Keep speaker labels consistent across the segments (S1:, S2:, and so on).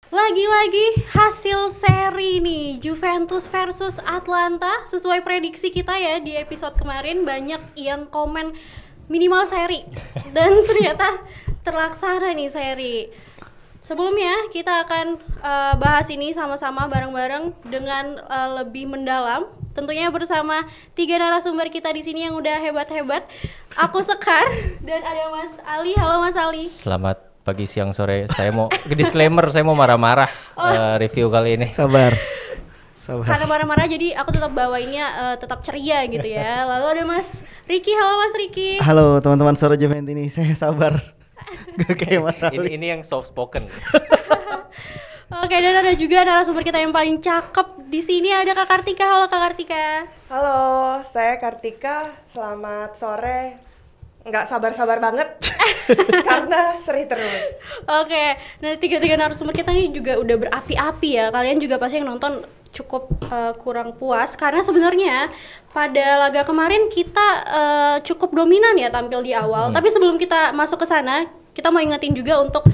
S1: Lagi-lagi hasil seri nih, Juventus versus Atlanta. Sesuai prediksi kita ya di episode kemarin, banyak yang komen minimal seri. Dan ternyata terlaksana nih seri. Sebelumnya kita akan bahas ini sama-sama bareng-bareng dengan lebih mendalam. Tentunya bersama 3 narasumber kita di sini yang udah hebat-hebat. Aku Sekar dan ada Mas Ali. Halo Mas Ali.
S2: Selamat pagi, siang, sore. Saya mau disclaimer, saya mau marah-marah review kali ini.
S3: Sabar.
S1: Karena marah-marah jadi aku tetap bawainnya tetap ceria gitu ya. Lalu ada Mas Riki. Halo Mas Riki.
S3: Halo teman-teman Suara Juventus ini. Saya sabar. Gak kayak Mas Ali.
S2: Ini yang soft spoken.
S1: Oke, dan ada juga narasumber kita yang paling cakep di sini, ada Kak Kartika. Halo Kak Kartika.
S4: Halo, saya Kartika. Selamat sore. Nggak sabar-sabar banget karena seri terus.
S1: Oke, nah tiga narasumber kita ini juga udah berapi-api ya. Kalian juga pasti yang nonton cukup kurang puas karena sebenarnya pada laga kemarin kita cukup dominan ya tampil di awal. Tapi sebelum kita masuk ke sana, kita mau ingetin juga untuk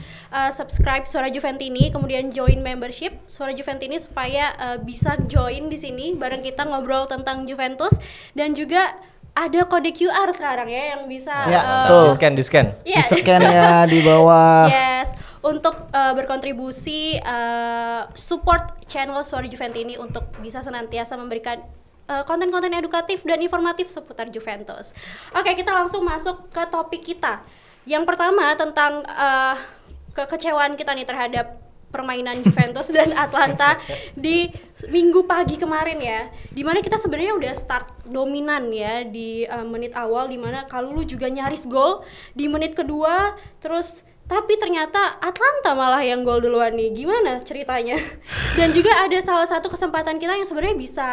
S1: subscribe Suara Juventini, kemudian join membership Suara Juventini supaya bisa join di sini bareng kita ngobrol tentang Juventus, dan juga ada kode QR sekarang ya yang bisa
S2: di-scan.
S1: Yeah,
S3: Di-scan ya di bawah.
S1: Yes, untuk berkontribusi support channel Suara Juventini untuk bisa senantiasa memberikan konten-konten edukatif dan informatif seputar Juventus. Oke, kita langsung masuk ke topik kita. Yang pertama tentang kekecewaan kita nih terhadap permainan Juventus dan Atlanta di minggu pagi kemarin ya, dimana kita sebenarnya udah start dominan ya di menit awal, dimana Kalulu juga nyaris gol di menit kedua, terus tapi ternyata Atlanta malah yang gol duluan nih. Gimana ceritanya? Dan juga ada salah satu kesempatan kita yang sebenarnya bisa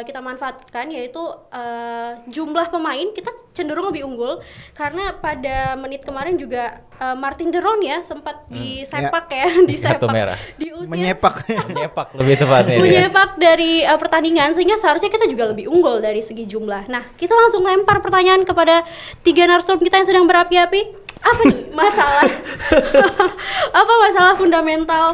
S1: kita manfaatkan, yaitu jumlah pemain kita cenderung lebih unggul karena pada menit kemarin juga Martin de Roon ya sempat disepak
S2: Kartu merah.
S1: diusir,
S3: Menyepak
S2: lebih tepatnya.
S1: menyepak dari pertandingan, sehingga seharusnya kita juga lebih unggul dari segi jumlah. Nah, kita langsung lempar pertanyaan kepada 3 narasumber kita yang sedang berapi-api. Apa nih masalah apa masalah fundamental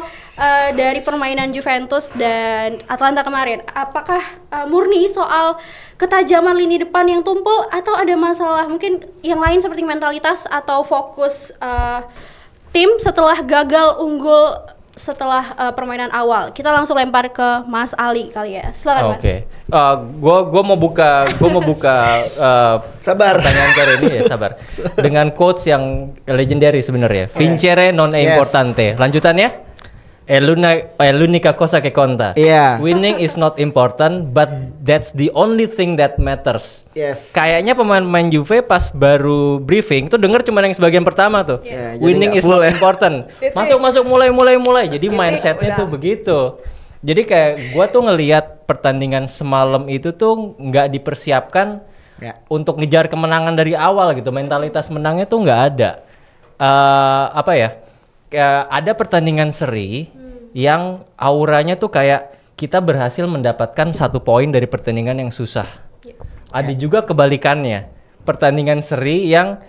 S1: dari permainan Juventus dan Atlanta kemarin? Apakah murni soal ketajaman lini depan yang tumpul, atau ada masalah mungkin yang lain seperti mentalitas atau fokus tim setelah gagal unggul setelah permainan awal? Kita langsung lempar ke Mas Ali kali ya. Silakan Mas.
S2: Oke. Gua mau buka
S3: Sabar.
S2: pertanyaan kali ini ya, sabar. Dengan quotes yang legendary sebenarnya. Vincere non è importante. Lanjutannya? È l'unica cosa che conta.
S3: Iya.
S2: Winning is not important, but that's the only thing that matters.
S3: Yes.
S2: Kayaknya pemain-pemain Juve pas baru briefing tuh denger cuma yang sebagian pertama tuh.
S3: Yeah,
S2: Winning
S3: jadi
S2: is
S3: nggak full
S2: not
S3: ya.
S2: important. Masuk mulai. Jadi
S4: Titik,
S2: mindsetnya
S4: udah.
S2: tuh begitu. Jadi kayak gua tuh ngelihat pertandingan semalam itu tuh nggak dipersiapkan untuk ngejar kemenangan dari awal gitu. Mentalitas menangnya tuh nggak ada. Ada pertandingan seri yang auranya tuh kayak kita berhasil mendapatkan 1 poin dari pertandingan yang susah. Ada juga kebalikannya, pertandingan seri yang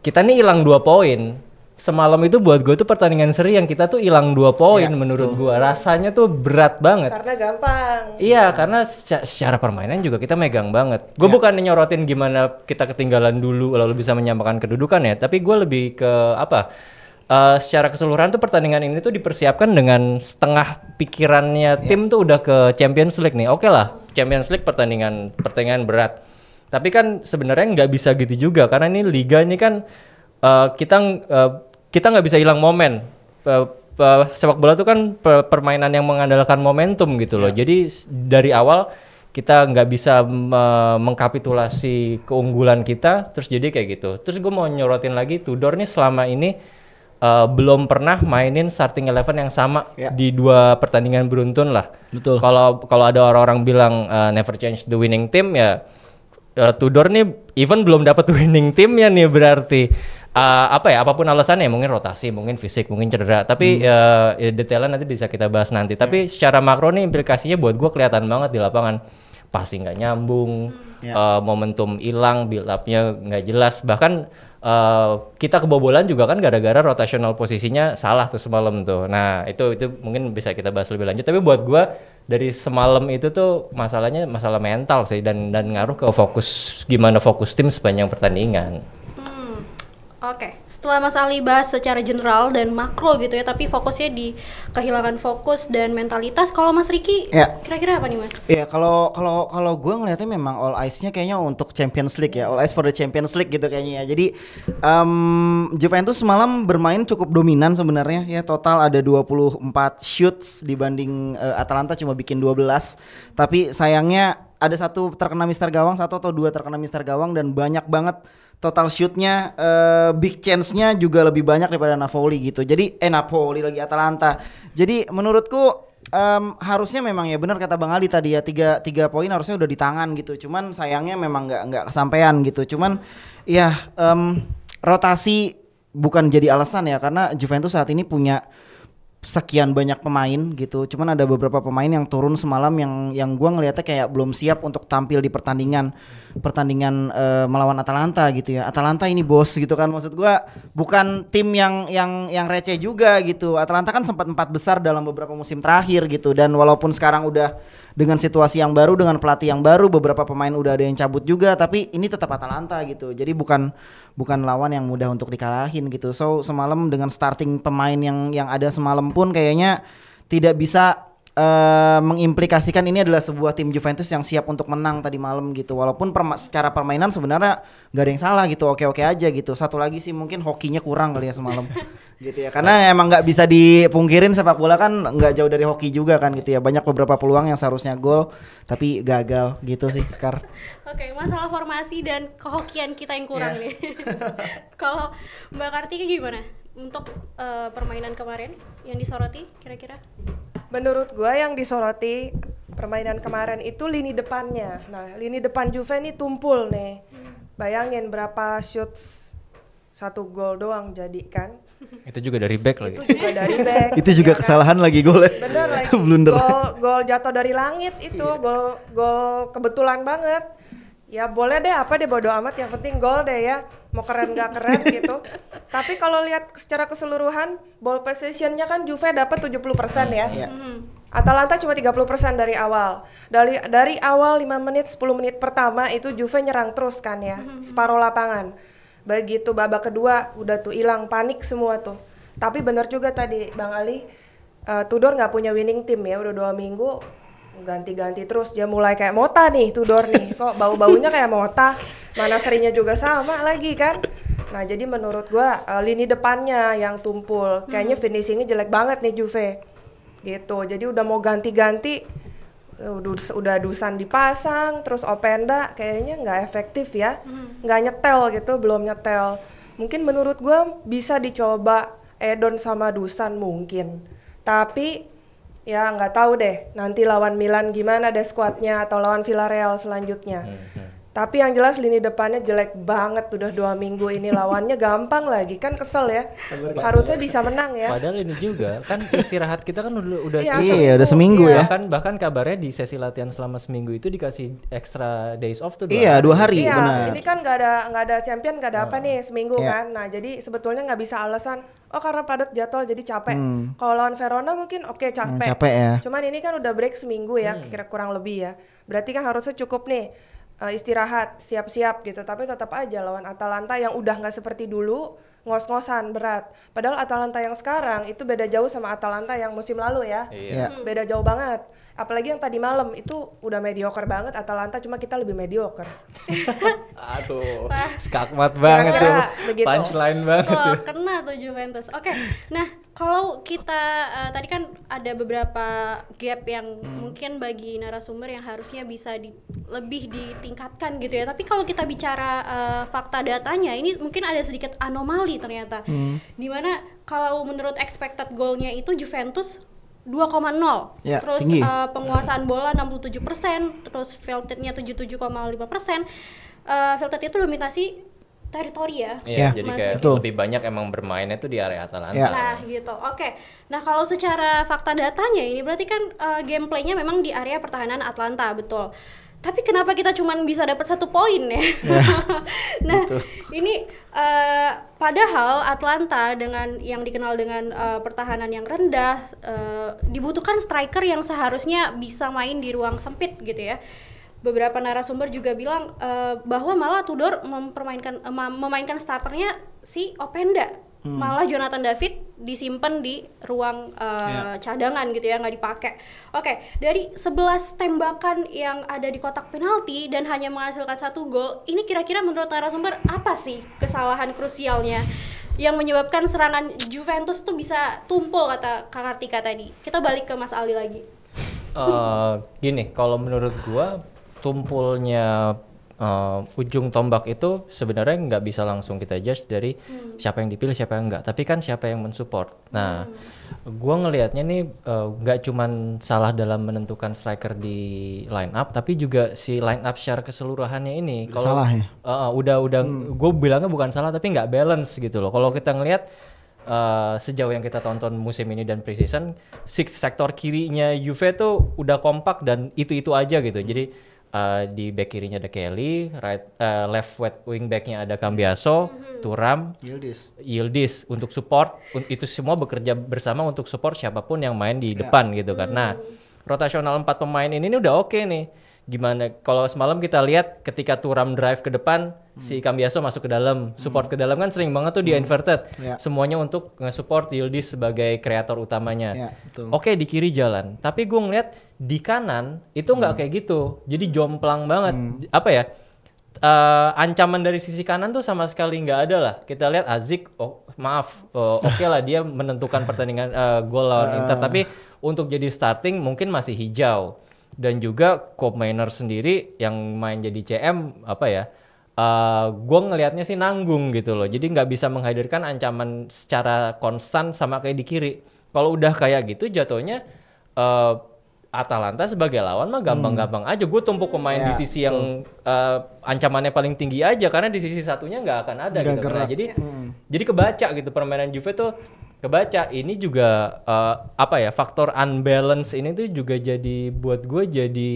S2: kita nih hilang 2 poin. Semalam itu buat gue tuh pertandingan seri yang kita tuh hilang 2 poin menurut gue. Rasanya tuh berat banget.
S4: Karena gampang.
S2: Iya, karena secara permainan juga kita megang banget. Gue bukan nyorotin gimana kita ketinggalan dulu lalu bisa menyamakan kedudukan ya, tapi gue lebih ke secara keseluruhan tuh pertandingan ini tuh dipersiapkan dengan setengah pikirannya tim tuh udah ke Champions League nih. Oke lah, Champions League pertandingan berat. Tapi kan sebenarnya nggak bisa gitu juga karena ini liga ini kan kita nggak bisa hilang momen. Sepak bola tuh kan permainan yang mengandalkan momentum gitu loh. Jadi dari awal kita nggak bisa mengkapitulasi keunggulan kita, terus jadi kayak gitu. Terus gue mau nyorotin lagi, Tudor nih selama ini belum pernah mainin starting 11 yang sama di 2 pertandingan beruntun lah.
S3: Betul.
S2: Kalau ada orang-orang bilang never change the winning team ya, Tudor nih even belum dapat winning team ya nih berarti. Apapun alasannya, mungkin rotasi, mungkin fisik, mungkin cedera, tapi detailnya nanti bisa kita bahas nanti. Tapi secara makro nih implikasinya buat gue kelihatan banget di lapangan. Passing nggak nyambung, momentum hilang, build up-nya nggak jelas, bahkan kita kebobolan juga kan gara-gara rotational posisinya salah tuh semalam tuh. Nah itu mungkin bisa kita bahas lebih lanjut. Tapi buat gua dari semalam itu tuh masalahnya masalah mental sih dan ngaruh ke gimana fokus tim sepanjang pertandingan.
S1: Oke, setelah Mas Ali bahas secara general dan makro gitu ya, tapi fokusnya di kehilangan fokus dan mentalitas. Kalau Mas Riki, kira-kira apa nih Mas?
S3: Iya, kalau gue ngelihatnya memang all eyes-nya kayaknya untuk Champions League ya, all eyes for the Champions League gitu kayaknya ya. Jadi Juventus semalam bermain cukup dominan sebenarnya ya, total ada 24 shoots dibanding Atalanta cuma bikin 12. Tapi sayangnya ada satu terkena mister gawang, satu atau dua terkena mister gawang dan banyak banget total shootnya, big chance-nya juga lebih banyak daripada Napoli gitu. Jadi Napoli lagi Atalanta. Jadi menurutku harusnya memang ya benar kata Bang Ali tadi ya, tiga poin harusnya udah di tangan gitu. Cuman sayangnya memang nggak kesampaian gitu. Cuman ya rotasi bukan jadi alasan ya, karena Juventus saat ini punya sekian banyak pemain gitu. Cuman ada beberapa pemain yang turun semalam yang gua ngelihatnya kayak belum siap untuk tampil di pertandingan melawan Atalanta gitu ya. Atalanta ini bos gitu kan, maksud gua bukan tim yang receh juga gitu. Atalanta kan sempat 4 besar dalam beberapa musim terakhir gitu, dan walaupun sekarang udah dengan situasi yang baru, dengan pelatih yang baru, beberapa pemain udah ada yang cabut juga, tapi ini tetap Atalanta gitu. Jadi bukan lawan yang mudah untuk dikalahin gitu. So semalam dengan starting pemain yang ada semalam pun kayaknya tidak bisa mengimplikasikan ini adalah sebuah tim Juventus yang siap untuk menang tadi malam gitu. Walaupun secara permainan sebenarnya nggak ada yang salah gitu, oke-oke aja gitu. Satu lagi sih mungkin hokinya kurang kali ya semalam gitu ya, karena emang nggak bisa dipungkirin sepak bola kan nggak jauh dari hoki juga kan gitu ya. Banyak beberapa peluang yang seharusnya gol tapi gagal gitu sih Sekar.
S1: Oke, masalah formasi dan kehokian kita yang kurang nih. Kalau Mbak Kartika gimana untuk permainan kemarin yang disoroti kira-kira?
S4: Menurut gue yang disoroti permainan kemarin itu lini depannya. Nah, lini depan Juve ini tumpul nih. Bayangin berapa shots, 1 gol doang jadi kan.
S2: Itu juga dari back lagi.
S4: Itu juga dari back.
S3: Itu juga
S4: ya
S3: kesalahan lagi golnya.
S4: Bener lagi.
S3: Blunder.
S4: Gol jatuh dari langit itu, gol kebetulan banget. Ya boleh deh, apa deh, bodo amat, yang penting gol deh ya. Mau keren gak keren gitu. Tapi kalau lihat secara keseluruhan, ball possession-nya kan Juve dapat 70% ya. Atalanta cuma 30% dari awal. Dari awal 5 menit, 10 menit pertama itu Juve nyerang terus kan ya. Separuh lapangan. Begitu babak kedua udah tuh hilang, panik semua tuh. Tapi benar juga tadi Bang Ali, Tudor nggak punya winning team ya, udah 2 minggu ganti-ganti terus. Dia mulai kayak Mota nih, Tudor nih, kok bau-baunya kayak Mota, mana serinya juga sama lagi kan. Nah jadi menurut gua lini depannya yang tumpul, kayaknya finishingnya jelek banget nih Juve gitu. Jadi udah mau ganti-ganti, udah Dusan dipasang, terus Openda kayaknya nggak efektif ya, nggak nyetel gitu, belum nyetel. Mungkin menurut gua bisa dicoba Edon sama Dusan mungkin, tapi ya nggak tahu deh nanti lawan Milan gimana deh skuadnya, atau lawan Villarreal selanjutnya. Tapi yang jelas lini depannya jelek banget, udah 2 minggu ini lawannya gampang lagi kan, kesel ya. Harusnya bisa menang ya.
S2: Padahal ini juga kan istirahat kita kan udah
S3: udah seminggu ya.
S2: Bahkan kabarnya di sesi latihan selama seminggu itu dikasih extra days off tuh
S3: 2 hari.
S4: Iya,
S3: benar.
S4: ini kan nggak ada champion, nggak ada apa nih seminggu kan. Nah jadi sebetulnya nggak bisa alasan karena padat jadwal jadi capek. Kalau lawan Verona mungkin capek.
S3: Capek ya.
S4: Cuman ini kan udah break seminggu ya, kira kurang lebih ya. Berarti kan harusnya cukup nih istirahat, siap-siap gitu. Tapi tetap aja lawan Atalanta yang udah nggak seperti dulu, ngos-ngosan berat. Padahal Atalanta yang sekarang itu beda jauh sama Atalanta yang musim lalu ya. Beda jauh banget. Apalagi yang tadi malam itu udah mediocre banget Atalanta, cuma kita lebih mediocre.
S2: Aduh, skakmat banget tuh, punchline banget tuh.
S1: Kena tuh Juventus. Oke, nah kalau kita tadi kan ada beberapa gap yang mungkin bagi narasumber yang harusnya bisa lebih ditingkatkan gitu ya. Tapi kalau kita bicara fakta datanya, ini mungkin ada sedikit anomali ternyata. Dimana kalau menurut expected goal-nya itu Juventus 2,0, terus penguasaan bola 67%, terus fielded-nya 77,5%. Fielded itu dominasi teritori ya.
S2: Iya, jadi kayak lebih banyak emang bermainnya tuh di area Atalanta.
S1: Nah gitu, oke. Nah kalau secara fakta datanya ini berarti kan gameplaynya memang di area pertahanan Atalanta, betul. Tapi kenapa kita cuman bisa dapat 1 poin ya? Nah, ini padahal Atlanta dengan yang dikenal dengan pertahanan yang rendah, dibutuhkan striker yang seharusnya bisa main di ruang sempit gitu ya. Beberapa narasumber juga bilang bahwa malah Tudor memainkan starternya si Openda. Malah Jonathan David disimpan di ruang cadangan gitu ya, nggak dipakai. Oke, dari 11 tembakan yang ada di kotak penalti dan hanya menghasilkan 1 gol, ini kira-kira menurut narasumber apa sih kesalahan krusialnya yang menyebabkan serangan Juventus tuh bisa tumpul, kata Kak Kartika tadi? Kita balik ke Mas Ali lagi.
S2: Gini, kalau menurut gua tumpulnya ujung tombak itu sebenarnya nggak bisa langsung kita judge dari siapa yang dipilih siapa yang enggak, tapi kan siapa yang mensupport. Nah, gua ngelihatnya nih nggak cuman salah dalam menentukan striker di line up, tapi juga si line up secara keseluruhannya ini. Kalau
S3: salah ya?
S2: udah gue bilangnya bukan salah tapi nggak balance gitu loh. Kalau kita ngelihat sejauh yang kita tonton musim ini dan preseason, sektor kirinya Juve tuh udah kompak dan itu aja gitu. Jadi di back kirinya ada Kelly, left wing backnya ada Cambiaso, Thuram, Yildiz untuk support. Itu semua bekerja bersama untuk support siapapun yang main di depan gitu kan. Nah, rotasional 4 pemain ini udah oke nih. Gimana kalau semalam kita lihat ketika Thuram drive ke depan, si Cambiaso masuk ke dalam, support ke dalam kan sering banget tuh di inverted. Semuanya untuk nge-support Yildiz sebagai kreator utamanya. Oke, di kiri jalan. Tapi gue ngeliat di kanan itu nggak kayak gitu. Jadi jomplang banget. Apa ya? Ancaman dari sisi kanan tuh sama sekali nggak ada lah. Kita lihat Azik, oke lah dia menentukan pertandingan gol lawan Inter. Tapi untuk jadi starting mungkin masih hijau. Dan juga Koopmeiners sendiri yang main jadi CM gue ngelihatnya sih nanggung gitu loh. Jadi nggak bisa menghadirkan ancaman secara konstan sama kayak di kiri. Kalau udah kayak gitu jatuhnya Atalanta sebagai lawan mah gampang-gampang aja. Gue tumpuk pemain di sisi yang ancamannya paling tinggi aja, karena di sisi satunya nggak akan ada gitu. Karena jadi kebaca gitu permainan Juve tuh kebaca. Ini juga faktor unbalance ini tuh juga jadi buat gue jadi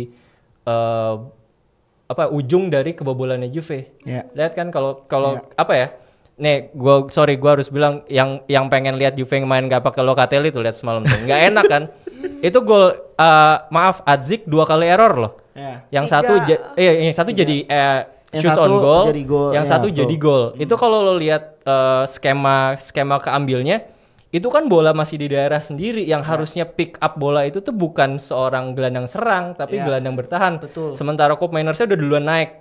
S2: ujung dari kebobolannya Juve. Lihat kan kalau nih gue harus bilang yang pengen lihat Juve main nggak pakai Locatelli tuh lihat semalam tuh nggak enak kan. Itu gol Azik 2 kali error loh. Yang satu jadi shoot on goal, yang satu jadi gol. Itu kalau lo lihat skema keambilnya, itu kan bola masih di daerah sendiri, yang harusnya pick up bola itu tuh bukan seorang gelandang serang tapi gelandang bertahan. Sementara Koopmeiners-nya udah duluan naik.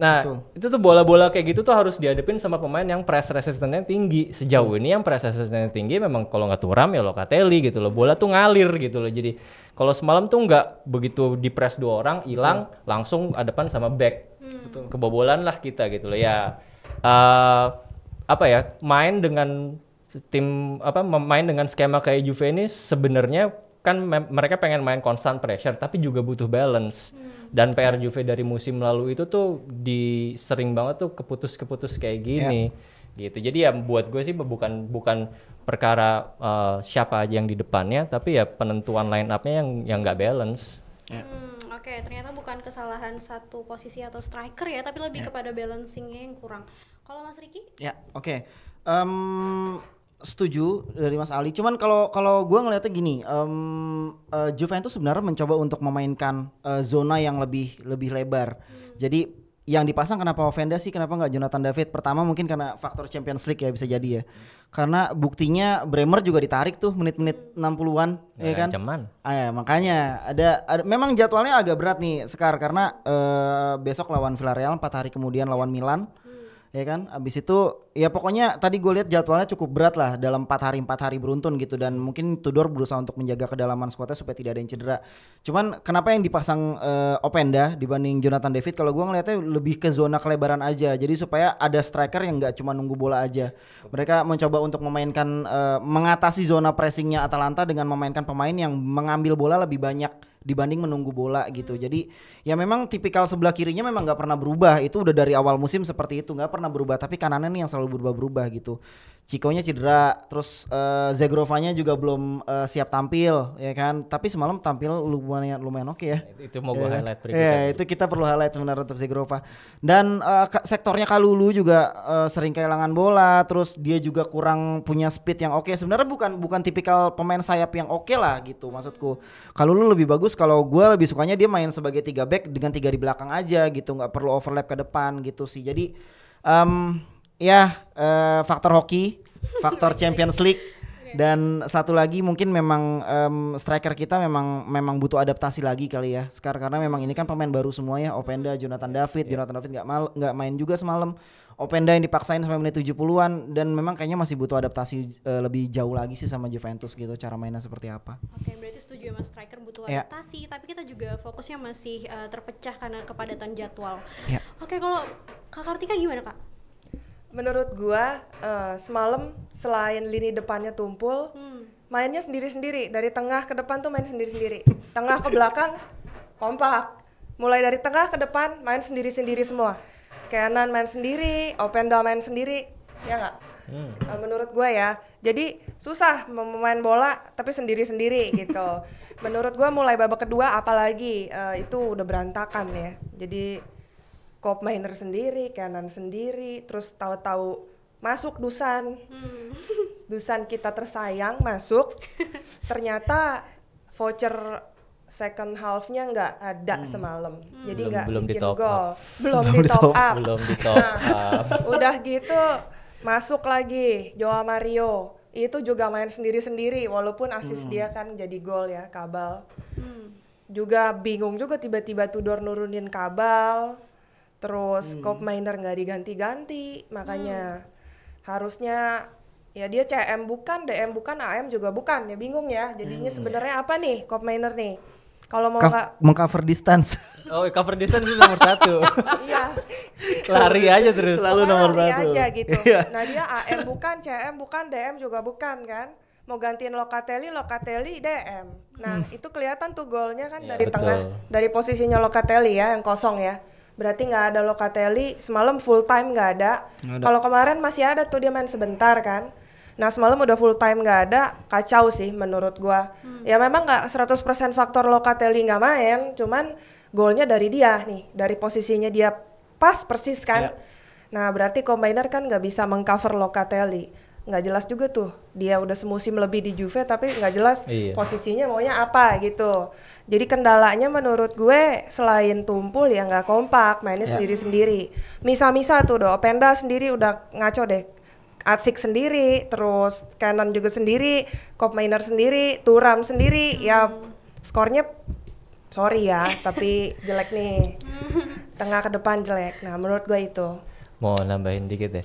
S2: Nah, itu tuh bola-bola kayak gitu tuh harus dihadapin sama pemain yang press resistance-nya tinggi. Sejauh ini yang press resistance-nya tinggi memang kalau nggak Thuram ya Locatelli gitu loh. Bola tuh ngalir gitu loh. Jadi kalau semalam tuh nggak begitu di press 2 orang hilang langsung hadapan sama back. Kebobolan lah kita gitu loh. Ya main dengan main dengan skema kayak Juve ini sebenarnya kan mereka pengen main constant pressure tapi juga butuh balance. Dan PR Juve dari musim lalu itu tuh sering banget tuh keputus kayak gini gitu. Jadi ya buat gue sih bukan perkara siapa aja yang di depannya, tapi ya penentuan line up-nya yang nggak balance.
S1: Oke, ternyata bukan kesalahan satu posisi atau striker ya, tapi lebih kepada balancingnya yang kurang. Kalau Mas Riki?
S3: Setuju dari Mas Ali. Cuman kalau gue ngeliatnya gini, Juventus sebenarnya mencoba untuk memainkan zona yang lebih lebar. Jadi yang dipasang kenapa Openda sih, kenapa nggak Jonathan David? Pertama mungkin karena faktor Champions League ya, bisa jadi ya. Karena buktinya Bremer juga ditarik tuh menit-menit 60-an, ya kan? Makanya ada memang jadwalnya agak berat nih Sekar, karena besok lawan Villarreal, 4 hari kemudian lawan Milan. Ya kan, abis itu ya pokoknya tadi gue lihat jadwalnya cukup berat lah dalam 4 hari beruntun gitu, dan mungkin Tudor berusaha untuk menjaga kedalaman skuadnya supaya tidak ada yang cedera. Cuman kenapa yang dipasang Openda dibanding Jonathan David, kalau gue ngeliatnya lebih ke zona kelebaran aja, jadi supaya ada striker yang nggak cuma nunggu bola aja. Mereka mencoba untuk memainkan mengatasi zona pressingnya Atalanta dengan memainkan pemain yang mengambil bola lebih banyak dibanding menunggu bola gitu. Jadi ya memang tipikal sebelah kirinya memang nggak pernah berubah, itu udah dari awal musim seperti itu, nggak pernah berubah, tapi kanannya nih yang selalu terlalu berubah-berubah gitu. Cikonya cedera, terus Zagrovanya juga belum siap tampil, ya kan? Tapi semalam tampil lumayan oke ya.
S2: Itu mau gue highlight berikutnya.
S3: Iya, itu kita perlu highlight sebenarnya untuk Zagrova. Dan sektornya Kalulu juga sering kehilangan bola, terus dia juga kurang punya speed yang oke. Sebenarnya bukan tipikal pemain sayap yang oke lah gitu maksudku. Kalulu lebih bagus, kalau gue lebih sukanya dia main sebagai 3 back dengan 3 di belakang aja gitu, nggak perlu overlap ke depan gitu sih. Jadi faktor hoki, faktor Champions League, dan satu lagi mungkin memang striker kita memang butuh adaptasi lagi kali ya sekarang, karena memang ini kan pemain baru semua ya. Openda, Jonathan David nggak main juga semalam. Openda yang dipaksain sampai menit 70-an, dan memang kayaknya masih butuh adaptasi lebih jauh lagi sih sama Juventus gitu, cara mainnya seperti apa.
S1: Oke, berarti setuju ya Mas, striker butuh adaptasi, tapi kita juga fokusnya masih terpecah karena kepadatan jadwal. Oke, kalau Kak Kartika gimana Kak?
S4: Menurut gua semalam selain lini depannya tumpul, mainnya sendiri-sendiri. Dari tengah ke depan tuh main sendiri-sendiri. Tengah ke belakang kompak. Mulai dari tengah ke depan main sendiri-sendiri semua. Kenan main sendiri, Openda main sendiri, ya nggak? Menurut gue ya, jadi susah memain bola tapi sendiri-sendiri gitu. Menurut gue mulai babak kedua apalagi itu udah berantakan ya. Jadi Kop Mainer sendiri, Kenan sendiri, terus tahu-tahu masuk Dusan. Dusan kita tersayang masuk, ternyata voucher second half-nya nggak ada semalam, jadi nggak bikin gol, belum di top up. Udah gitu masuk lagi Joao Mario, itu juga main sendiri-sendiri, walaupun assist dia kan jadi gol ya, Kabal. Juga bingung juga tiba-tiba Tudor nurunin Kabal, terus Kop Mainer nggak diganti-ganti, makanya harusnya ya dia CM bukan, DM bukan, AM juga bukan, ya bingung ya. Jadinya sebenarnya apa nih Kop Mainer nih? Kalau mau
S3: mengcover distance.
S2: Oh, cover distance itu nomor 1.
S4: Iya.
S2: Lari aja terus.
S3: Selalu nomor 1.
S4: Lari aja gitu. Nah dia AM bukan, CM bukan, DM juga bukan kan. Mau gantiin Locatelli DM. Nah itu kelihatan tuh golnya kan dari
S2: betul.
S4: tengah, dari posisinya Locatelli ya yang kosong ya. Berarti nggak ada Locatelli, semalam full time nggak ada. Kalau kemarin masih ada tuh dia main sebentar kan. Nah semalam udah full time nggak ada, kacau sih menurut gua. Ya memang nggak 100% faktor Locatelli nggak main, cuman golnya dari dia nih, dari posisinya dia pas persis kan. Nah berarti Combiner kan nggak bisa mengcover Locatelli, nggak jelas juga tuh. Dia udah semusim lebih di Juve tapi nggak jelas posisinya maunya apa gitu. Jadi kendalanya menurut gue selain tumpul ya nggak kompak, mainnya sendiri-sendiri. Misa-misa tuh doh, Openda sendiri udah ngaco deh. Atsik sendiri, terus Kenan juga sendiri, Kop Mainer sendiri, Thuram sendiri, ya skornya sorry ya, tapi jelek nih, tengah ke depan jelek. Nah menurut gue itu.
S2: Mau nambahin dikit ya,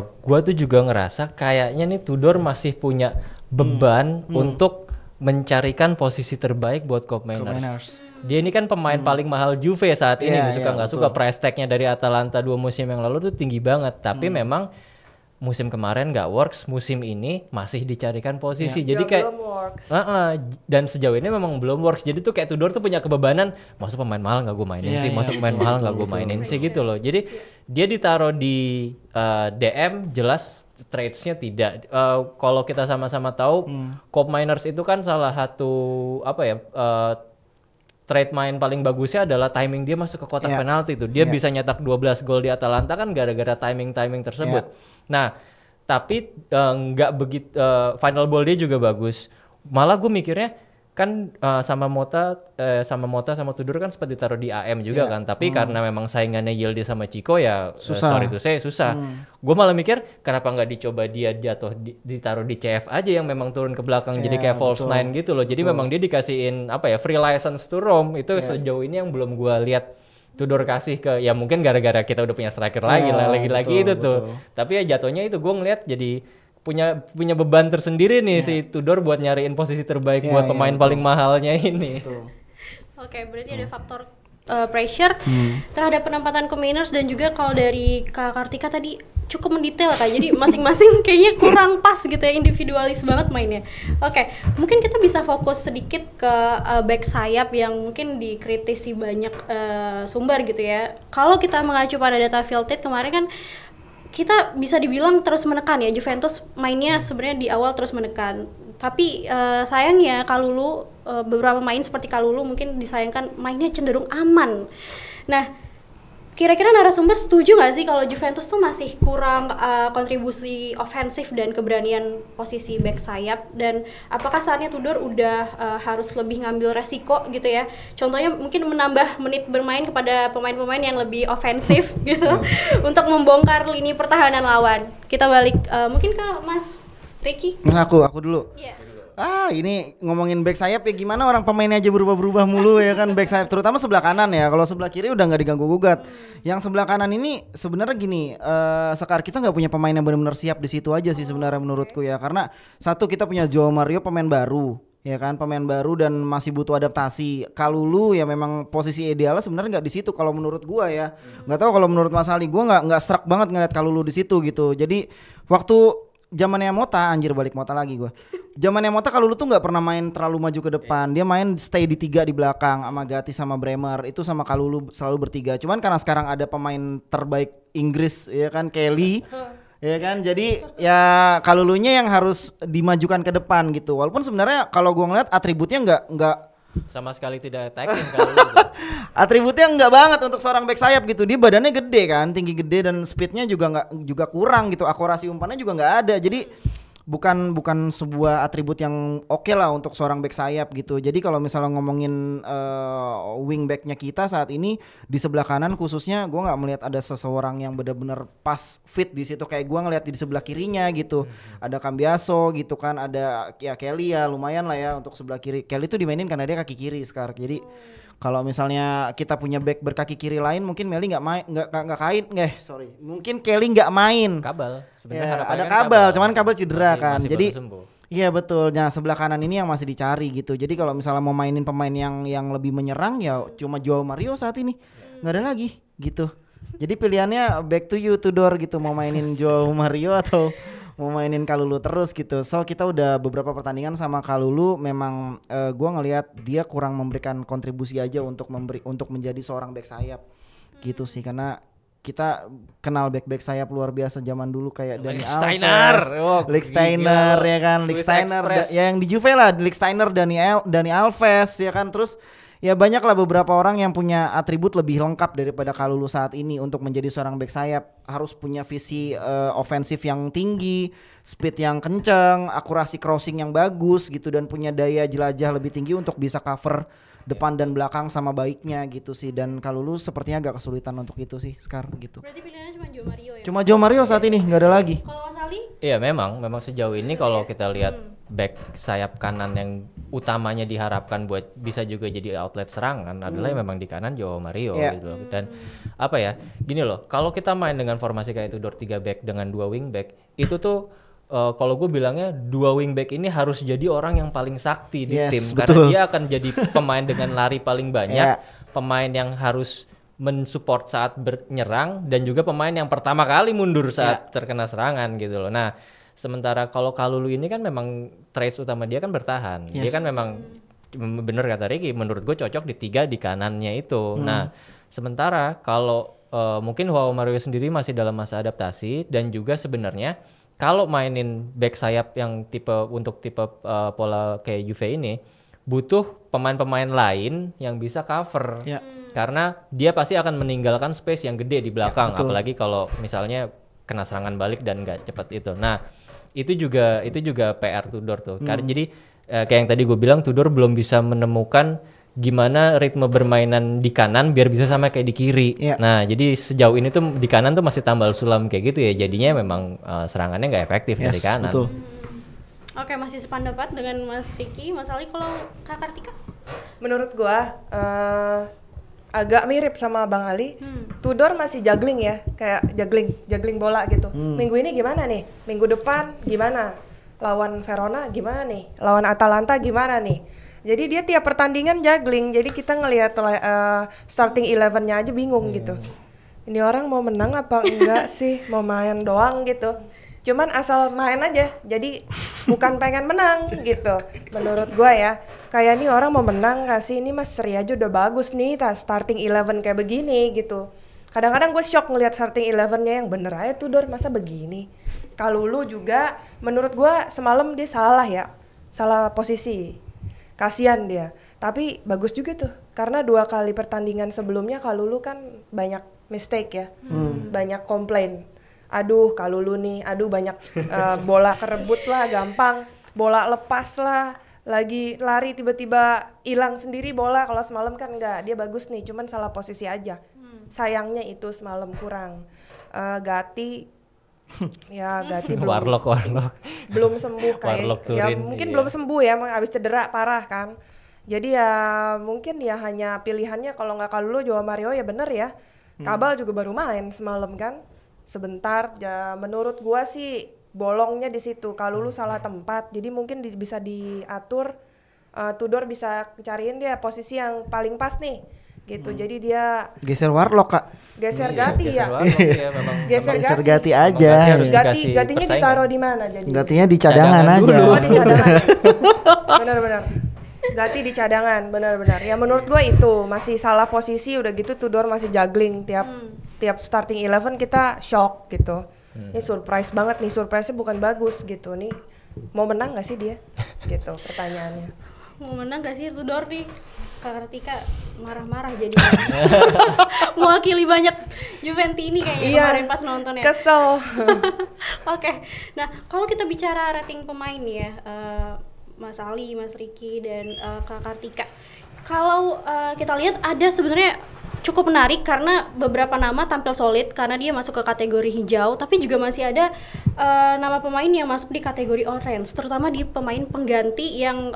S2: gue tuh juga ngerasa kayaknya nih Tudor masih punya beban untuk mencarikan posisi terbaik buat Kop Mainers. Dia ini kan pemain paling mahal Juve saat ini, suka nggak suka price tag-nya dari Atalanta 2 musim yang lalu tuh tinggi banget, tapi memang musim kemarin nggak works, musim ini masih dicarikan posisi. Jadi kayak
S4: belum works.
S2: Dan sejauh ini memang belum works. Jadi tuh kayak Tudor tuh punya kebebanan, masuk pemain mahal nggak gue mainin sih, masuk pemain mahal nggak gue mainin sih gitu loh. Jadi dia ditaruh di DM jelas trades-nya tidak. Kalau kita sama-sama tahu, Kop Miners itu kan salah satu trade main paling bagusnya adalah timing dia masuk ke kotak penalti tuh. Dia bisa nyetak 12 gol di Atalanta kan gara-gara timing tersebut. Nah, tapi nggak begitu final ball dia juga bagus. Malah gue mikirnya kan sama Mota sama Tudor kan sempat ditaruh di AM juga kan. Tapi karena memang saingannya Yildiz sama Chico ya sorry tuh saya susah. Gue malah mikir kenapa nggak dicoba dia ditaruh di CF aja yang memang turun ke belakang jadi kayak false nine gitu loh. Jadi memang dia dikasihin free license to roam. Itu sejauh ini yang belum gue lihat Tudor kasih ke, ya mungkin gara-gara kita udah punya striker lagi itu tuh. Tapi ya jatuhnya itu gue ngeliat jadi punya beban tersendiri nih si Tudor buat nyariin posisi terbaik buat pemain paling mahalnya ini.
S1: Oke, berarti ada faktor pressure terhadap penempatan Cominers, dan juga kalau dari Kak Kartika tadi cukup mendetail Kak. Jadi masing-masing kayaknya kurang pas gitu ya, individualis banget mainnya. Oke, mungkin kita bisa fokus sedikit ke back sayap yang mungkin dikritisi banyak sumber gitu ya. Kalau kita mengacu pada data Fielded kemarin kan kita bisa dibilang terus menekan ya, Juventus mainnya sebenarnya di awal terus menekan. Tapi sayangnya Kalulu, beberapa main seperti Kalulu mungkin disayangkan mainnya cenderung aman. Nah, kira-kira narasumber setuju nggak sih kalau Juventus tuh masih kurang kontribusi ofensif dan keberanian posisi back sayap, dan apakah saatnya Tudor udah harus lebih ngambil resiko gitu ya, contohnya mungkin menambah menit bermain kepada pemain-pemain yang lebih ofensif gitu untuk membongkar lini pertahanan lawan. Kita balik mungkin ke Mas Ricky.
S3: Aku dulu.
S1: Iya.
S3: Ini ngomongin back sayap ya, gimana orang pemainnya aja berubah-berubah mulu ya kan back sayap, terutama sebelah kanan ya. Kalau sebelah kiri udah nggak diganggu gugat. Yang sebelah kanan ini sebenarnya gini, Sekar kita nggak punya pemain yang benar-benar siap di situ aja sih sebenarnya menurutku ya. Karena satu, kita punya Joao Mario pemain baru. Ya kan, pemain baru dan masih butuh adaptasi. Kalulu ya memang posisi idealnya sebenarnya nggak di situ kalau menurut gua ya. Nggak tahu kalau menurut Mas Ali, gua nggak struck banget ngeliat Kalulu di situ gitu. Jadi waktu zamannya Mota, anjir balik Mota lagi gua. Zamannya Mota kalau lu tuh nggak pernah main terlalu maju ke depan, dia main stay di 3 di belakang sama Gatti sama Bremer, itu sama Kalulu selalu bertiga. Cuman karena sekarang ada pemain terbaik Inggris ya kan, Kelly, ya kan, jadi ya Kalulunya yang harus dimajukan ke depan gitu. Walaupun sebenarnya kalau gua ngeliat atributnya nggak
S2: Sama sekali tidak attacking Kalulu.
S3: atributnya nggak banget untuk seorang back sayap gitu. Dia badannya gede kan, tinggi gede, dan speednya juga kurang gitu. Akurasi umpannya juga nggak ada. Jadi bukan sebuah atribut yang oke lah untuk seorang back sayap gitu. Jadi kalau misalnya ngomongin wing backnya kita saat ini di sebelah kanan khususnya, gue nggak melihat ada seseorang yang benar-benar pas fit di situ kayak gue ngelihat di sebelah kirinya gitu. Ada Cambiaso gitu kan, ada ya Kelly ya lumayan lah ya untuk sebelah kiri. Kelly tuh dimainin karena dia kaki kiri sekarang. Jadi kalau misalnya kita punya back berkaki kiri lain, mungkin Meli mungkin Kelly nggak main.
S2: Kabel sebenarnya
S3: Ya,
S2: harapannya
S3: ada
S2: kan
S3: kabel, cuman kabel cedera
S2: masih
S3: kan.
S2: baru
S3: Jadi
S2: sembuh.
S3: iya betul. Nah, sebelah kanan ini yang masih dicari gitu. Jadi kalau misalnya mau mainin pemain yang lebih menyerang ya cuma Joao Mario saat ini. Nggak ada lagi gitu. Jadi pilihannya back to you Tudor gitu, mau mainin Joao Mario atau mau mainin Kalulu terus gitu. So kita udah beberapa pertandingan sama Kalulu, memang gua ngelihat dia kurang memberikan kontribusi aja untuk menjadi seorang back sayap gitu sih, karena kita kenal back sayap luar biasa zaman dulu kayak Dani Alves, Lichtsteiner ya kan, Lichtsteiner ya yang di Juve lah, Lichtsteiner, Dani Alves ya kan, terus ya banyak lah beberapa orang yang punya atribut lebih lengkap daripada Kalulu saat ini untuk menjadi seorang back sayap. Harus punya visi ofensif yang tinggi, speed yang kenceng, akurasi crossing yang bagus gitu, dan punya daya jelajah lebih tinggi untuk bisa cover depan dan belakang sama baiknya gitu sih. Dan Kalulu sepertinya agak kesulitan untuk itu sih sekarang gitu.
S1: Berarti pilihannya cuma Joao Mario ya?
S3: Cuma Joao Mario saat ini, nggak ada lagi.
S1: Kalau Mas Ali?
S2: Iya memang sejauh ini kalau kita lihat back sayap kanan yang utamanya diharapkan buat bisa juga jadi outlet serangan adalah memang di kanan Joao Mario gitu loh. Dan apa ya, gini loh, kalau kita main dengan formasi kayak Tudor 3 back dengan 2 wing back, itu tuh kalau gue bilangnya 2 wing back ini harus jadi orang yang paling sakti di tim,
S3: betul.
S2: karena dia akan jadi pemain dengan lari paling banyak, pemain yang harus mensupport saat menyerang, dan juga pemain yang pertama kali mundur saat terkena serangan gitu loh. Nah, sementara kalau Kalulu ini kan memang traits utama dia kan bertahan. Dia kan memang bener kata Ricky, menurut gue cocok di 3 di kanannya itu. Nah, sementara kalau mungkin Joao Mario sendiri masih dalam masa adaptasi, dan juga sebenarnya kalau mainin back sayap yang tipe pola kayak Juve ini butuh pemain-pemain lain yang bisa cover. Karena dia pasti akan meninggalkan space yang gede di belakang, apalagi kalau misalnya kena serangan balik dan nggak cepat itu. Nah, itu juga PR Tudor tuh. Karena jadi kayak yang tadi gue bilang, Tudor belum bisa menemukan gimana ritme bermainan di kanan biar bisa sama kayak di kiri. Nah, jadi sejauh ini tuh di kanan tuh masih tambal sulam kayak gitu ya. Jadinya memang serangannya nggak efektif dari kanan.
S3: Betul.
S1: Oke, masih sependapat dengan Mas Ricky. Mas Ali, kalau Kak Kartika?
S4: Menurut gua agak mirip sama Bang Ali. Tudor masih juggling ya, kayak juggling bola gitu. Minggu ini gimana nih? Minggu depan gimana? Lawan Verona gimana nih? Lawan Atalanta gimana nih? Jadi dia tiap pertandingan juggling. Jadi kita ngelihat starting 11-nya aja bingung gitu. Ini orang mau menang apa enggak sih? Mau main doang gitu. Cuman asal main aja. Jadi bukan pengen menang gitu. Menurut gua ya, kayak nih orang mau menang gak sih? Ini Mas Seri aja udah bagus nih, starting 11 kayak begini gitu. Kadang-kadang gue shock ngelihat starting 11-nya yang bener aja Tudor masa begini. Kalulu juga menurut gue semalam dia salah ya, salah posisi. Kasian dia. Tapi bagus juga tuh karena 2 kali pertandingan sebelumnya Kalulu kan banyak mistake ya, banyak komplain. Aduh Kalulu nih, aduh banyak bola kerebut lah gampang, bola lepas lah, lagi lari tiba-tiba hilang sendiri bola. Kalau semalam kan enggak, dia bagus nih, cuman salah posisi aja. Sayangnya itu semalam kurang. Gatti ya Gatti
S2: Warlock
S4: belum sembuh
S2: Warlock
S4: kayak ya
S2: Turin,
S4: mungkin
S2: iya.
S4: belum sembuh ya, habis cedera parah kan. Jadi ya mungkin ya hanya pilihannya kalau nggak Kalulu Joao Mario ya bener ya. Kabal juga baru main semalam kan sebentar ya, menurut gua sih bolongnya di situ. Kalulu salah tempat, jadi mungkin bisa diatur. Tudor bisa cariin dia posisi yang paling pas nih gitu. Jadi dia
S3: Geser Warlock Kak.
S4: geser Gatti ya. Geser
S3: Geser
S4: Gatti.
S3: Gatti aja.
S2: Harus dikasih
S4: Gatinya
S2: persaingan.
S4: ditaruh di mana jadi?
S3: Gattinya di cadangan
S2: Cadangan
S3: aja.
S2: dulu.
S4: Oh di cadangan. Benar-benar. Gatti di cadangan, benar-benar. Ya menurut gue itu masih salah posisi, udah gitu Tudor masih juggling tiap starting 11 kita shock gitu. Ini surprise banget nih, surprise-nya bukan bagus gitu nih. Mau menang gak sih dia? Gitu pertanyaannya.
S1: Mau menang gak sih Tudor nih? Kak Kartika marah-marah jadi mewakili banyak Juventini kayaknya kemarin pas nonton ya.
S4: Kesel.
S1: Oke, nah kalau kita bicara rating pemain nih ya, Mas Ali, Mas Riki, dan Kak Kartika. Kalau kita lihat ada sebenarnya cukup menarik karena beberapa nama tampil solid karena dia masuk ke kategori hijau, tapi juga masih ada nama pemain yang masuk di kategori orange, terutama di pemain pengganti yang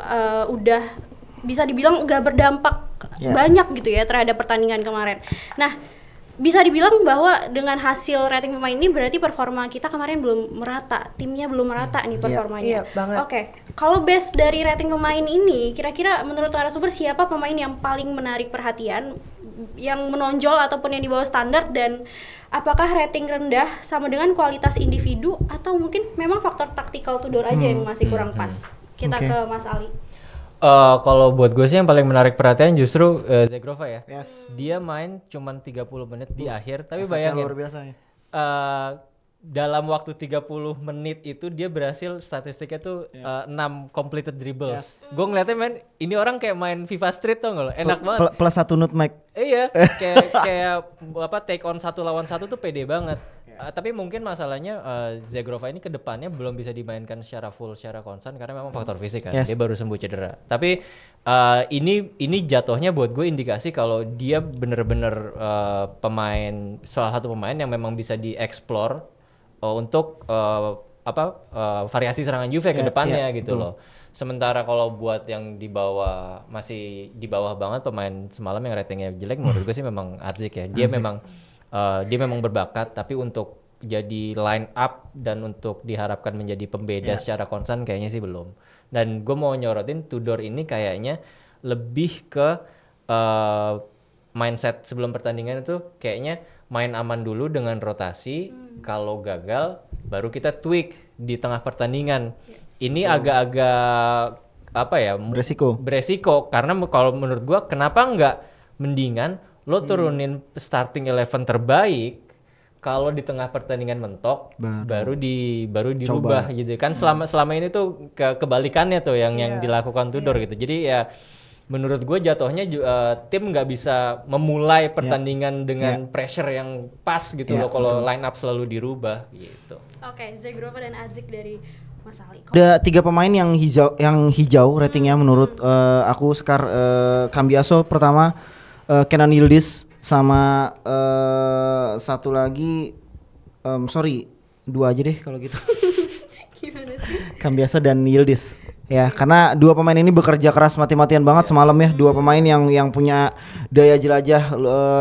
S1: udah bisa dibilang gak berdampak banyak gitu ya terhadap pertandingan kemarin. Nah, bisa dibilang bahwa dengan hasil rating pemain ini berarti performa kita kemarin belum merata, timnya belum merata nih performanya.
S4: Iya, banget.
S1: Oke, kalau base dari rating pemain ini, kira-kira menurut narasumber siapa pemain yang paling menarik perhatian, yang menonjol ataupun yang di bawah standar, dan apakah rating rendah sama dengan kualitas individu atau mungkin memang faktor taktikal Tudor aja yang masih kurang pas? Kita
S3: Oke.
S1: ke Mas Ali.
S2: Kalau buat gue sih yang paling menarik perhatian justru Zegrova ya.
S3: Yes.
S2: Dia main cuman 30 menit di akhir, tapi
S3: Efeknya
S2: bayangin
S3: luar biasa ya.
S2: dalam waktu 30 menit itu dia berhasil statistiknya tuh 6 completed dribbles. Gue ngeliatnya ini orang kayak main FIFA Street tuh nggak lo? Enak banget.
S3: Plus 1 nutmeg.
S2: Iya, kayak apa take on 1 lawan 1 tuh pede banget. Tapi mungkin masalahnya Zegrova ini kedepannya belum bisa dimainkan secara full, secara konstan karena memang faktor fisik kan.
S3: Yes.
S2: Dia baru sembuh cedera. Tapi ini jatuhnya buat gue indikasi kalau dia bener-bener salah satu pemain yang memang bisa dieksplor untuk variasi serangan Juve ke depannya gitu loh. Sementara kalau buat yang masih di bawah banget pemain semalam yang ratingnya jelek, menurut gue sih memang Adzik ya. Dia memang berbakat, tapi untuk jadi line up dan untuk diharapkan menjadi pembeda secara konstan kayaknya sih belum. Dan gue mau nyorotin Tudor ini kayaknya lebih ke mindset sebelum pertandingan itu kayaknya main aman dulu dengan rotasi. Kalau gagal baru kita tweak di tengah pertandingan. Ini agak-agak beresiko karena kalau menurut gua kenapa nggak mendingan lo turunin starting 11 terbaik, kalau di tengah pertandingan mentok baru dirubah gitu kan. Selama ini tuh kebalikannya tuh yang dilakukan Tudor gitu. Jadi ya menurut gue jatuhnya tim nggak bisa memulai pertandingan dengan pressure yang pas gitu loh kalau line up selalu dirubah gitu.
S1: Oke, Zegrova dan Adzik dari Mas Ali.
S3: Ada 3 pemain yang hijau ratingnya menurut aku. Cambiaso pertama, Kenan Yildiz, sama satu lagi 2 aja deh kalau gitu.
S1: Gimana sih?
S3: Cambiaso dan Yildiz. Ya, karena 2 pemain ini bekerja keras mati-matian banget semalam ya. 2 pemain yang punya daya jelajah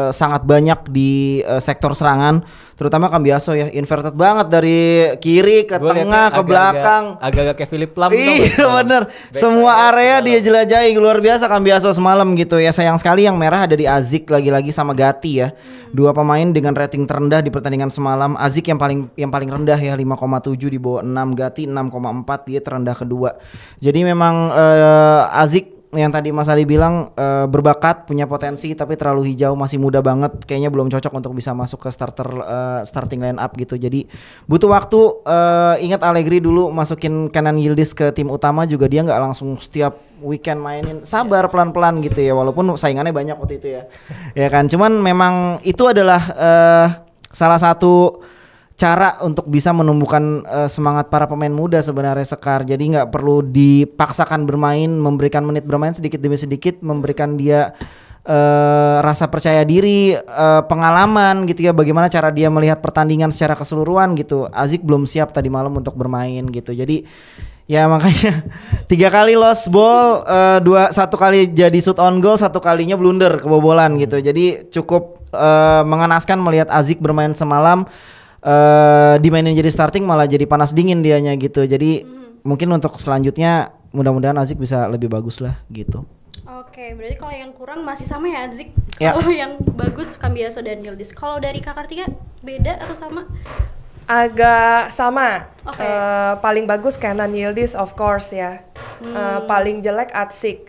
S3: sangat banyak di sektor serangan, terutama Cambiaso ya, inverted banget dari kiri ke tengah ke belakang.
S2: Agak-agak kayak Philip Lam.
S3: Iya bener, semua area dia jelajahi, luar biasa Cambiaso semalam gitu ya. Sayang sekali yang merah ada di Adzik lagi-lagi sama Gatti ya. 2 pemain dengan rating terendah di pertandingan semalam. Adzik yang paling rendah ya, 5,7 di bawah 6, Gatti 6,4, dia terendah kedua. Jadi memang Adzik yang tadi Mas Ali bilang berbakat, punya potensi tapi terlalu hijau, masih muda banget, kayaknya belum cocok untuk bisa masuk ke starting line up gitu. Jadi butuh waktu. Ingat Allegri dulu masukin Kenan Yildiz ke tim utama juga dia nggak langsung setiap weekend mainin, sabar pelan-pelan gitu ya, walaupun saingannya banyak waktu itu ya. Ya kan, cuman memang itu adalah salah satu cara untuk bisa menumbuhkan semangat para pemain muda sebenarnya, Sekar. Jadi nggak perlu dipaksakan bermain, memberikan menit bermain sedikit demi sedikit, memberikan dia rasa percaya diri, pengalaman gitu ya, bagaimana cara dia melihat pertandingan secara keseluruhan gitu. Aziz belum siap tadi malam untuk bermain gitu. Jadi ya makanya 3 kali lost ball, 1 kali jadi shoot on goal, 1 kalinya blunder, kebobolan gitu. Jadi cukup mengenaskan melihat Aziz bermain semalam. Dimainin jadi starting malah jadi panas dingin dianya gitu. Jadi mungkin untuk selanjutnya mudah-mudahan Aziz bisa lebih bagus lah gitu.
S1: Oke, berarti kalau yang kurang masih sama ya Aziz.
S3: Ya.
S1: Kalau yang bagus Cambiaso dan Yildiz. Kalau dari Kak Kartika beda atau sama?
S4: Agak sama.
S1: Oke.
S4: Paling bagus Kenan Yildiz of course ya. Paling jelek Aziz.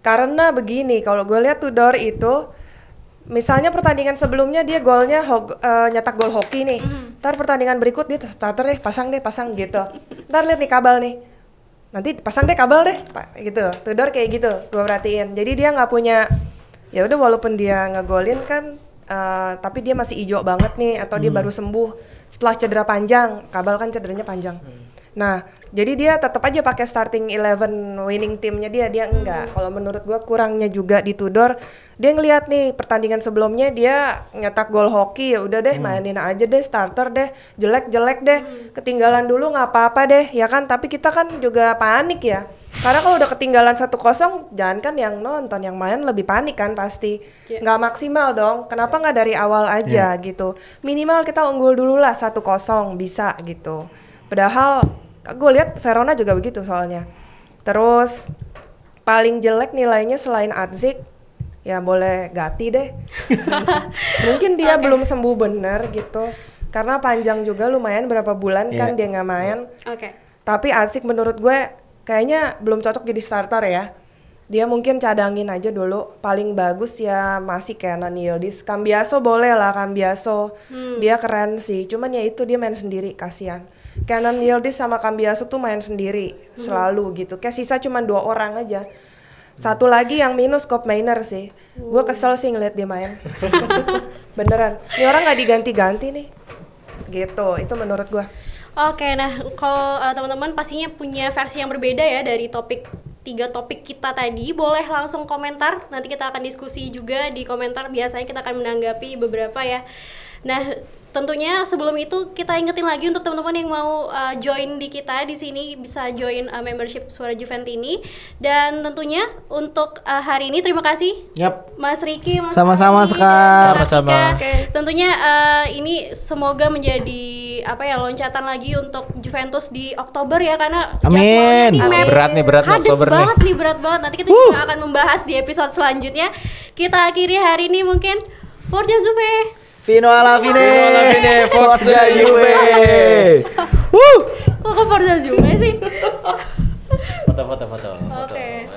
S4: Karena begini, kalau gue lihat Tudor itu, misalnya pertandingan sebelumnya dia golnya nyetak gol hoki nih. Ntar pertandingan berikut dia starter deh, pasang gitu. Ntar lihat nih kabel nih. Nanti pasang deh kabel deh, gitu. Tudor kayak gitu, gue perhatiin. Jadi dia nggak punya, ya udah walaupun dia ngegolin kan, tapi dia masih hijau banget nih, atau dia baru sembuh setelah cedera panjang. Kabel kan cederanya panjang. Nah, jadi dia tetap aja pakai starting 11 winning timnya dia enggak. Kalau menurut gua kurangnya juga di Tudor, dia ngelihat nih pertandingan sebelumnya dia nyetak gol hoki, ya udah deh mainin aja deh starter deh, jelek deh, ketinggalan dulu nggak apa-apa deh, ya kan. Tapi kita kan juga panik ya, karena kalau udah ketinggalan 1-0, jangan kan yang nonton, yang main lebih panik kan pasti, nggak maksimal dong. Kenapa nggak dari awal aja gitu? Minimal kita unggul dulu lah 1-0 bisa gitu. Padahal gue lihat Verona juga begitu soalnya. Terus paling jelek nilainya selain Aziz, ya boleh Gatti deh. Mungkin dia belum sembuh bener gitu. Karena panjang juga lumayan berapa bulan kan dia nggak main. Tapi Aziz menurut gue kayaknya belum cocok jadi starter ya. Dia mungkin cadangin aja dulu. Paling bagus ya masih Kenan Yildiz. Cambiaso boleh lah, Cambiaso. Dia keren sih. Cuman ya itu dia main sendiri, kasihan. Kenan Yildiz sama Cambiaso tuh main sendiri selalu gitu. Kayak sisa cuma 2 orang aja. Satu lagi yang minus Kopp Mainer sih. Gue kesel sih ngeliat dia main. Beneran. Ini orang nggak diganti-ganti nih. Gitu. Itu menurut gue.
S1: Oke, nah kalau teman-teman pastinya punya versi yang berbeda ya dari 3 topik kita tadi. Boleh langsung komentar, nanti kita akan diskusi juga di komentar. Biasanya kita akan menanggapi beberapa ya. Nah, tentunya sebelum itu kita ingetin lagi untuk teman-teman yang mau join di kita di sini, bisa join membership Suara Juventini. Dan tentunya untuk hari ini terima kasih Mas Riki, Mas
S3: Sama-sama
S1: Ali,
S3: Sekar.
S1: dan
S2: Sama-sama.
S1: Tentunya ini semoga menjadi loncatan lagi untuk Juventus di Oktober ya, karena
S3: Amin.
S1: jadwalnya
S2: Berat nih
S1: padat
S2: Oktober nih.
S1: berat banget. Nanti kita juga akan membahas di episode selanjutnya. Kita akhiri hari ini mungkin Forza Juve.
S3: Fino alla fine,
S2: Forza
S3: Juve.
S1: Kok Forza Juve sih?
S2: Foto.
S1: Oke.